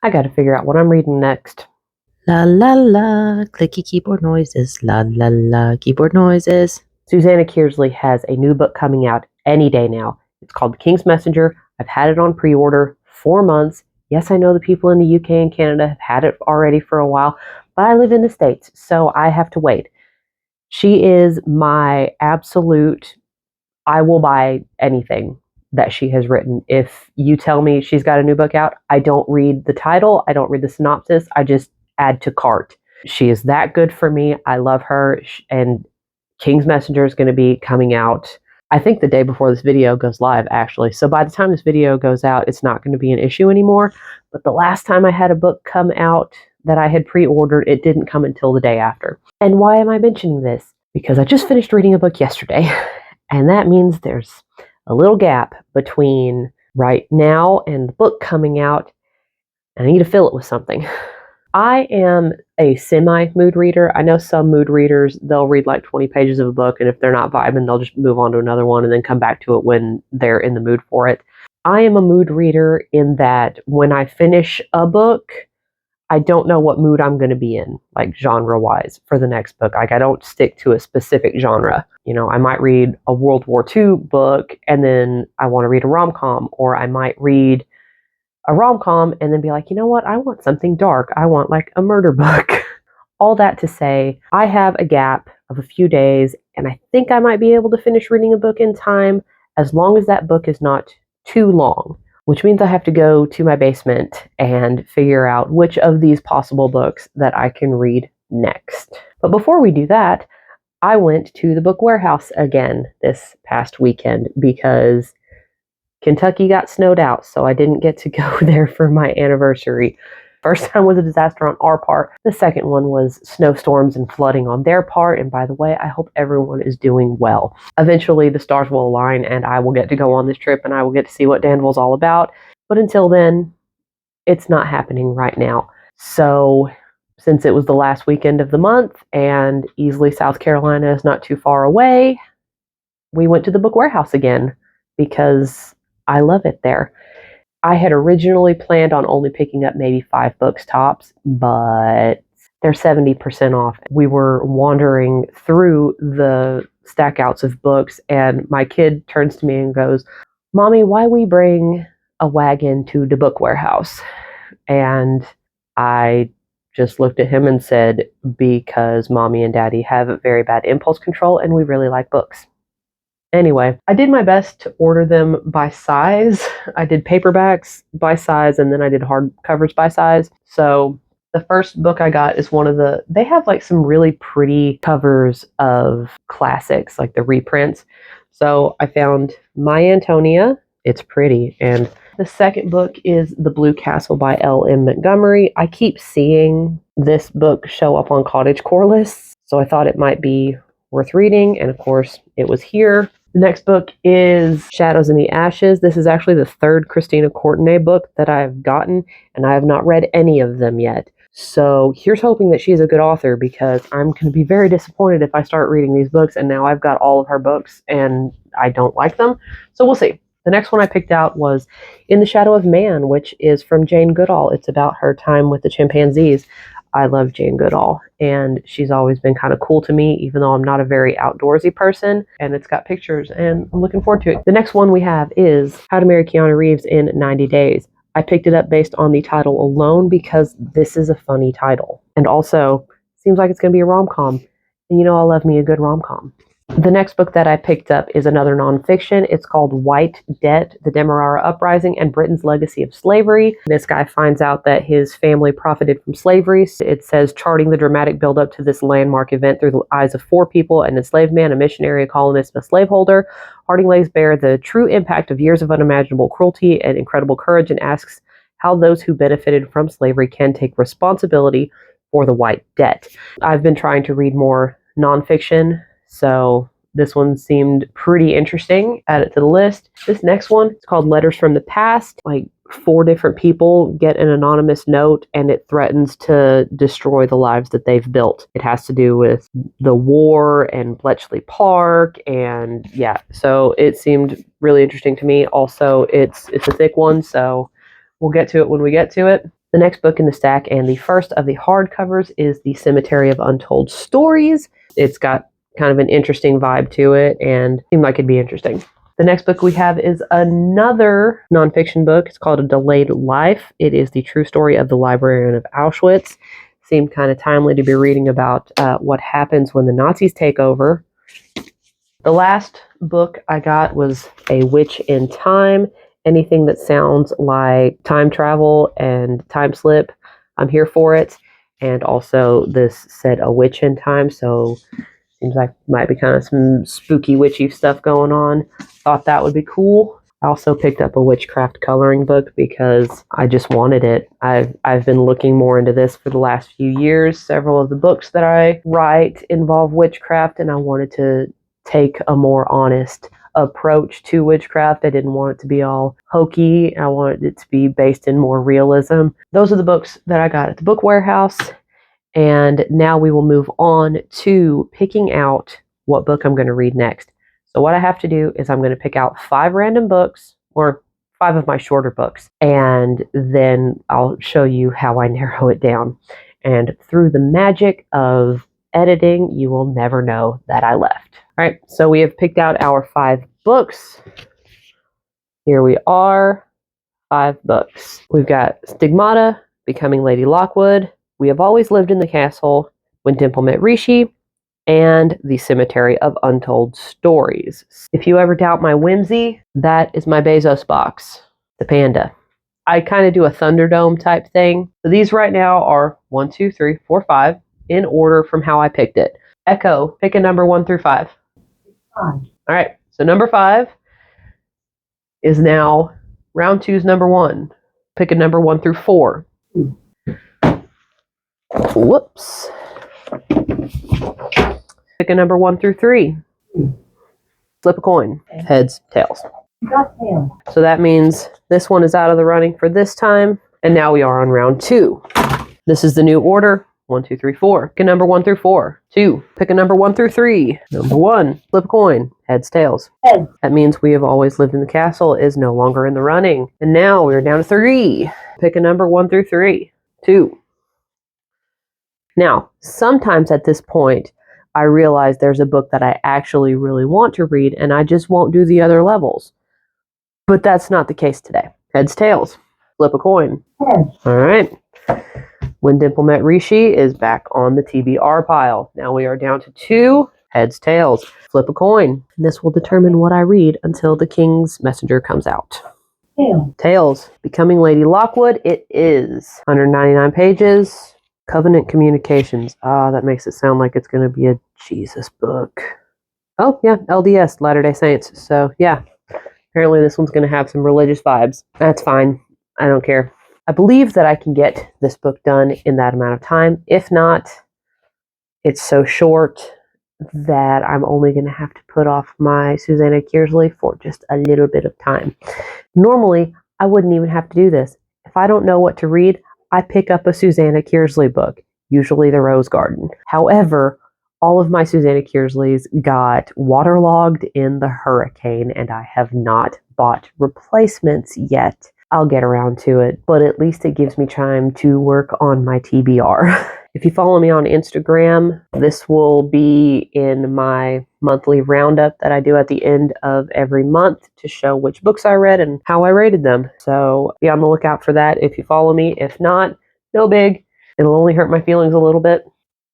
I got to figure out what I'm reading next. La la la, clicky keyboard noises, la la la, keyboard noises. Susanna Kearsley has a new book coming out any day now. It's called The King's Messenger. I've had it on pre-order 4 months. Yes, I know the people in the UK and Canada have had it already for a while, but I live in the States, so I have to wait. She is my absolute, I will buy anything that she has written. If you tell me she's got a new book out, I don't read the title, I don't read the synopsis, I just add to cart. She is that good for me. I love her, and King's Messenger is going to be coming out, I think, the day before this video goes live, actually. So by the time this video goes out, it's not going to be an issue anymore. But the last time I had a book come out that I had pre-ordered, it didn't come until the day after. And why am I mentioning this? Because I just finished reading a book yesterday, and that means there's a little gap between right now and the book coming out, and I need to fill it with something. I am a semi-mood reader. I know some mood readers, they'll read like 20 pages of a book, and if they're not vibing, they'll just move on to another one and then come back to it when they're in the mood for it. I am a mood reader in that when I finish a book, I don't know what mood I'm going to be in, like genre-wise, for the next book. Like, I don't stick to a specific genre. You know, I might read a World War II book, and then I want to read a rom-com, or I might read a rom-com and then be like, you know what, I want something dark. I want like a murder book. All that to say, I have a gap of a few days, and I think I might be able to finish reading a book in time, as long as that book is not too long, which means I have to go to my basement and figure out which of these possible books that I can read next. But before we do that, I went to the book warehouse again this past weekend because Kentucky got snowed out, so I didn't get to go there for my anniversary. First time was a disaster on our part. The second one was snowstorms and flooding on their part. And by the way, I hope everyone is doing well. Eventually, the stars will align and I will get to go on this trip and I will get to see what Danville's all about. But until then, it's not happening right now. So since it was the last weekend of the month and Easley, South Carolina is not too far away, we went to the book warehouse again because I love it there. I had originally planned on only picking up maybe 5 books tops, but they're 70% off. We were wandering through the stackouts of books, and my kid turns to me and goes, "Mommy, why we bring a wagon to the book warehouse?" And I just looked at him and said, "Because Mommy and Daddy have very bad impulse control, and we really like books." Anyway, I did my best to order them by size. I did paperbacks by size, and then I did hardcovers by size. So the first book I got is they have like some really pretty covers of classics, like the reprints. So I found My Antonia. It's pretty. And the second book is The Blue Castle by L.M. Montgomery. I keep seeing this book show up on cottagecore lists, so I thought it might be worth reading, and of course it was here. The next book is Shadows in the Ashes. This is actually the third Christina Courtenay book that I've gotten, and I have not read any of them yet. So here's hoping that she's a good author, because I'm going to be very disappointed if I start reading these books and now I've got all of her books and I don't like them. So we'll see. The next one I picked out was In the Shadow of Man, which is from Jane Goodall. It's about her time with the chimpanzees. I love Jane Goodall, and she's always been kind of cool to me, even though I'm not a very outdoorsy person, and it's got pictures, and I'm looking forward to it. The next one we have is How to Marry Keanu Reeves in 90 Days. I picked it up based on the title alone because this is a funny title, and also seems like it's going to be a rom-com, and you know I love me a good rom-com. The next book that I picked up is another nonfiction. It's called White Debt, The Demerara Uprising and Britain's Legacy of Slavery. This guy finds out that his family profited from slavery. It says, charting the dramatic buildup to this landmark event through the eyes of 4 people: an enslaved man, a missionary, a colonist, and a slaveholder. Harding lays bare the true impact of years of unimaginable cruelty and incredible courage, and asks how those who benefited from slavery can take responsibility for the white debt. I've been trying to read more nonfiction, so this one seemed pretty interesting. Add it to the list. This next one is called Letters from the Past. Like 4 different people get an anonymous note, and it threatens to destroy the lives that they've built. It has to do with the war and Bletchley Park, and yeah, so it seemed really interesting to me. Also, it's a thick one, so we'll get to it when we get to it. The next book in the stack, and the first of the hardcovers, is The Cemetery of Untold Stories. It's got kind of an interesting vibe to it and seemed like it'd be interesting. The next book we have is another nonfiction book. It's called A Delayed Life. It is the true story of the librarian of Auschwitz. Seemed kind of timely to be reading about what happens when the Nazis take over. The last book I got was A Witch in Time. Anything that sounds like time travel and time slip, I'm here for it. And also this said A Witch in Time, so seems like might be kind of some spooky witchy stuff going on. Thought that would be cool. I also picked up a witchcraft coloring book because I just wanted it. I've been looking more into this for the last few years. Several of the books that I write involve witchcraft, and I wanted to take a more honest approach to witchcraft. I didn't want it to be all hokey. I wanted it to be based in more realism. Those are the books that I got at the book warehouse. And now we will move on to picking out what book I'm going to read next. So what I have to do is I'm going to pick out 5 random books, or 5 of my shorter books, and then I'll show you how I narrow it down. And through the magic of editing, you will never know that I left. All right, so we have picked out our 5 books. Here we are, 5 books. We've got Stigmata, Becoming Lady Lockwood, We Have Always Lived in the Castle, When Dimple Met Rishi, and The Cemetery of Untold Stories. If you ever doubt my whimsy, that is my Bezos box, the panda. I kind of do a Thunderdome type thing. So these right now are 1, 2, 3, 4, 5 in order from how I picked it. Echo, pick a number 1 through 5. 5. All right, so number 5 is now round 2's number 1. Pick a number 1 through 4. Whoops. Pick a number 1 through 3. Flip a coin. Heads, tails. Got tails. So that means this one is out of the running for this time. And now we are on round 2. This is the new order. 1, 2, 3, 4. Pick a number 1 through 4. 2. Pick a number 1 through 3. Number 1. Flip a coin. Heads, tails. Heads. That means We Have Always Lived in the Castle is no longer in the running. And now we're down to 3. Pick a number 1 through 3. 2. Now, sometimes at this point, I realize there's a book that I actually really want to read, and I just won't do the other levels. But that's not the case today. Heads, tails. Flip a coin. Heads. All right. When Dimple Met Rishi is back on the TBR pile. Now we are down to 2. Heads, tails. Flip a coin. And this will determine what I read until the King's Messenger comes out. Tails. Tails. Becoming Lady Lockwood. It is 199 pages. Covenant Communications. That makes it sound like it's going to be a Jesus book. Oh, yeah, LDS, Latter-day Saints. So, yeah, apparently this one's going to have some religious vibes. That's fine. I don't care. I believe that I can get this book done in that amount of time. If not, it's so short that I'm only going to have to put off my Susanna Kearsley for just a little bit of time. Normally, I wouldn't even have to do this. If I don't know what to read, I pick up a Susanna Kearsley book, usually The Rose Garden. However, all of my Susanna Kearsleys got waterlogged in the hurricane, and I have not bought replacements yet. I'll get around to it, but at least it gives me time to work on my TBR. If you follow me on Instagram, this will be in my monthly roundup that I do at the end of every month to show which books I read and how I rated them. So be on the lookout for that if you follow me. If not, no big. It'll only hurt my feelings a little bit.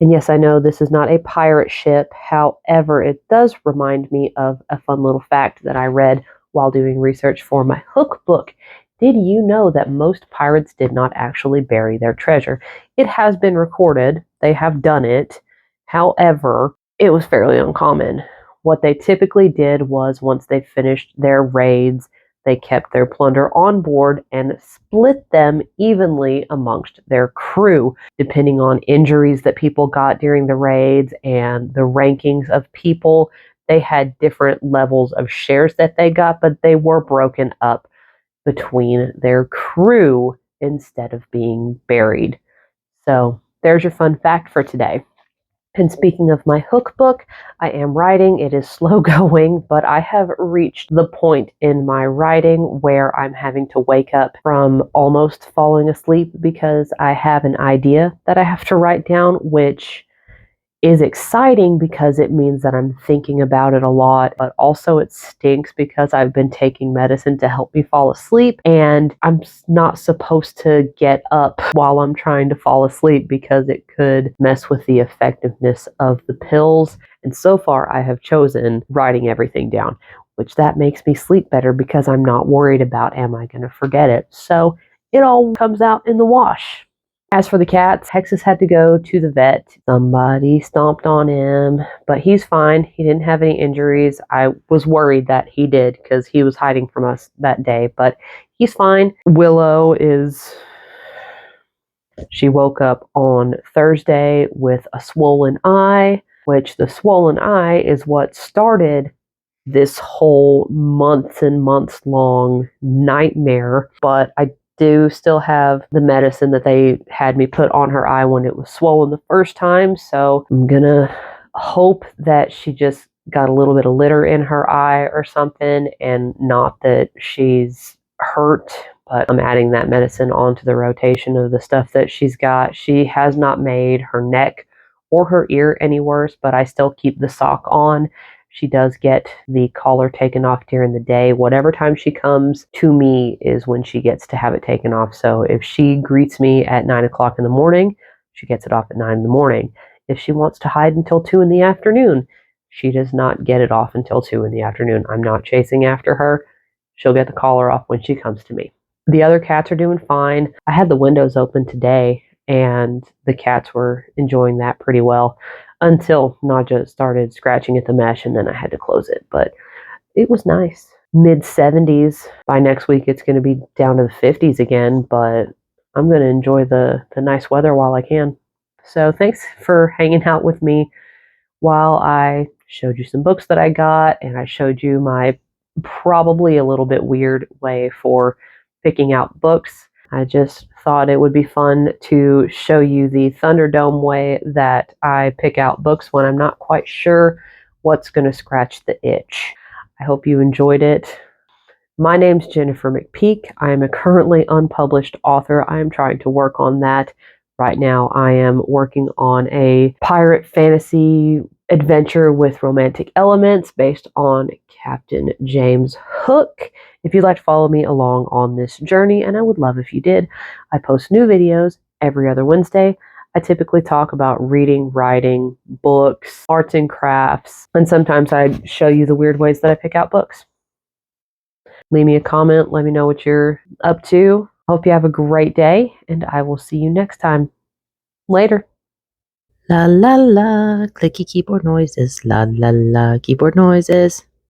And yes, I know this is not a pirate ship. However, it does remind me of a fun little fact that I read while doing research for my Hook book. Did you know that most pirates did not actually bury their treasure? It has been recorded. They have done it. However, it was fairly uncommon. What they typically did was once they finished their raids, they kept their plunder on board and split them evenly amongst their crew, depending on injuries that people got during the raids and the rankings of people. They had different levels of shares that they got, but they were broken up between their crew instead of being buried. So there's your fun fact for today. And speaking of my hook book, I am writing. It is slow going, but I have reached the point in my writing where I'm having to wake up from almost falling asleep because I have an idea that I have to write down, which is exciting because it means that I'm thinking about it a lot, but also it stinks because I've been taking medicine to help me fall asleep, and I'm not supposed to get up while I'm trying to fall asleep because it could mess with the effectiveness of the pills. And so far, I have chosen writing everything down, which that makes me sleep better because I'm not worried about, am I going to forget it? So it all comes out in the wash. As for the cats, Texas had to go to the vet. Somebody stomped on him, but he's fine. He didn't have any injuries. I was worried that he did because he was hiding from us that day, but he's fine. She woke up on Thursday with a swollen eye, which the swollen eye is what started this whole months and months long nightmare. But I do still have the medicine that they had me put on her eye when it was swollen the first time. So I'm gonna hope that she just got a little bit of litter in her eye or something and not that she's hurt. But I'm adding that medicine onto the rotation of the stuff that she's got. She has not made her neck or her ear any worse, but I still keep the sock on. She does get the collar taken off during the day. Whatever time she comes to me is when she gets to have it taken off. So if she greets me at 9 o'clock in the morning, she gets it off at 9 in the morning. If she wants to hide until 2 in the afternoon, she does not get it off until 2 in the afternoon. I'm not chasing after her. She'll get the collar off when she comes to me. The other cats are doing fine. I had the windows open today, and the cats were enjoying that pretty well until Naja started scratching at the mesh, and then I had to close it. But it was nice. Mid 70s. By next week, it's going to be down to the 50s again, but I'm going to enjoy the nice weather while I can. So thanks for hanging out with me while I showed you some books that I got, and I showed you my probably a little bit weird way for picking out books. I just thought it would be fun to show you the Thunderdome way that I pick out books when I'm not quite sure what's going to scratch the itch. I hope you enjoyed it. My name's Jennifer McPeak. I am a currently unpublished author. I am trying to work on that. Right now, I am working on a pirate fantasy adventure with romantic elements based on Captain James Hook. If you'd like to follow me along on this journey, and I would love if you did, I post new videos every other Wednesday. I typically talk about reading, writing, books, arts and crafts, and sometimes I show you the weird ways that I pick out books. Leave me a comment. Let me know what you're up to. Hope you have a great day, and I will see you next time. Later. La la la, clicky keyboard noises. La la la, keyboard noises.